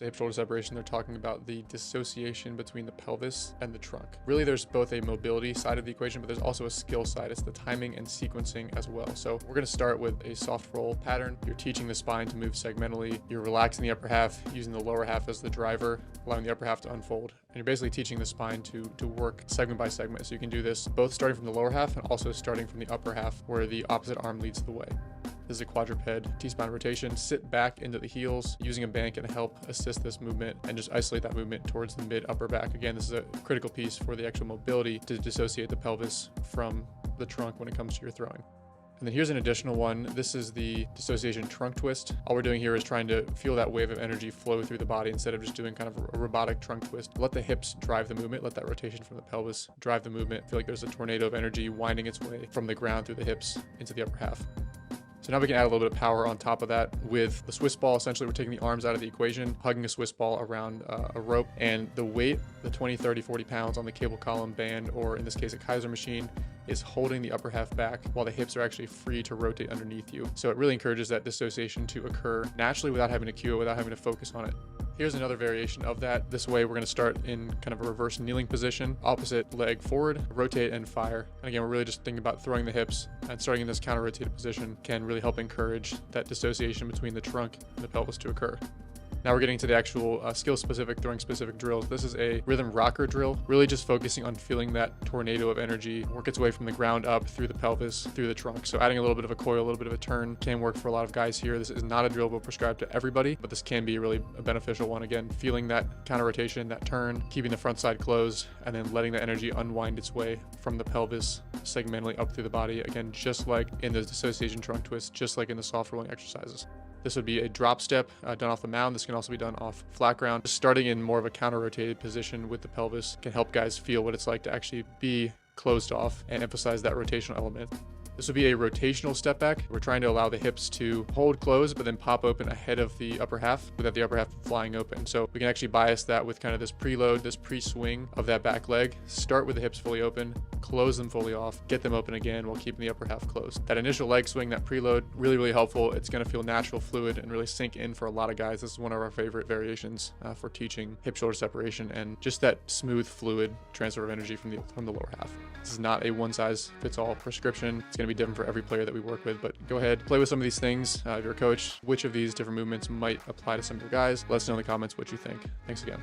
The hip shoulder separation, they're talking about the dissociation between the pelvis and the trunk. Really, there's both a mobility side of the equation, but there's also a skill side. It's the timing and sequencing as well. So we're going to start with a soft roll pattern. You're teaching the spine to move segmentally. You're relaxing the upper half, using the lower half as the driver, allowing the upper half to unfold. And you're basically teaching the spine to work segment by segment. So you can do this both starting from the lower half and also starting from the upper half where the opposite arm leads the way. This is a quadruped T-spine rotation. Sit back into the heels. Using a band can help assist this movement and just isolate that movement towards the mid upper back. Again, this is a critical piece for the actual mobility to dissociate the pelvis from the trunk when it comes to your throwing. And then here's an additional one. This is the dissociation trunk twist. All we're doing here is trying to feel that wave of energy flow through the body instead of just doing kind of a robotic trunk twist. Let the hips drive the movement. Let that rotation from the pelvis drive the movement. Feel like there's a tornado of energy winding its way from the ground through the hips into the upper half. So now we can add a little bit of power on top of that with the Swiss ball. Essentially, we're taking the arms out of the equation, hugging a Swiss ball around a rope, and the weight, the 20, 30, 40 pounds on the cable column band, or in this case, a Kaiser machine, is holding the upper half back while the hips are actually free to rotate underneath you. So it really encourages that dissociation to occur naturally without having to cue it, without having to focus on it. Here's another variation of that. This way, we're going to start in kind of a reverse kneeling position, opposite leg forward, rotate and fire. And again, we're really just thinking about throwing the hips, and starting in this counter rotated position can really help encourage that dissociation between the trunk and the pelvis to occur. Now we're getting to the actual skill-specific, throwing-specific drills. This is a rhythm rocker drill, really just focusing on feeling that tornado of energy work its way from the ground up through the pelvis, through the trunk. So adding a little bit of a coil, a little bit of a turn can work for a lot of guys here. This is not a drill we'll prescribe to everybody, but this can be really a beneficial one. Again, feeling that counter rotation, that turn, keeping the front side closed, and then letting the energy unwind its way from the pelvis segmentally up through the body. Again, just like in the dissociation trunk twist, just like in the soft rolling exercises. This would be a drop step done off the mound. This can also be done off flat ground. Starting in more of a counter-rotated position with the pelvis can help guys feel what it's like to actually be closed off and emphasize that rotational element. This would be a rotational step back. We're trying to allow the hips to hold closed, but then pop open ahead of the upper half without the upper half flying open. So we can actually bias that with kind of this preload, this pre-swing of that back leg. Start with the hips fully open, close them fully off, get them open again while keeping the upper half closed. That initial leg swing, that preload, really, really helpful. It's going to feel natural, fluid, and really sink in for a lot of guys. This is one of our favorite variations for teaching hip shoulder separation and just that smooth, fluid transfer of energy from the lower half. This is not a one-size-fits-all prescription. It's going to be different for every player that we work with, but go ahead, play with some of these things. If you're a coach, which of these different movements might apply to some of your guys? Let us know in the comments what you think. Thanks again.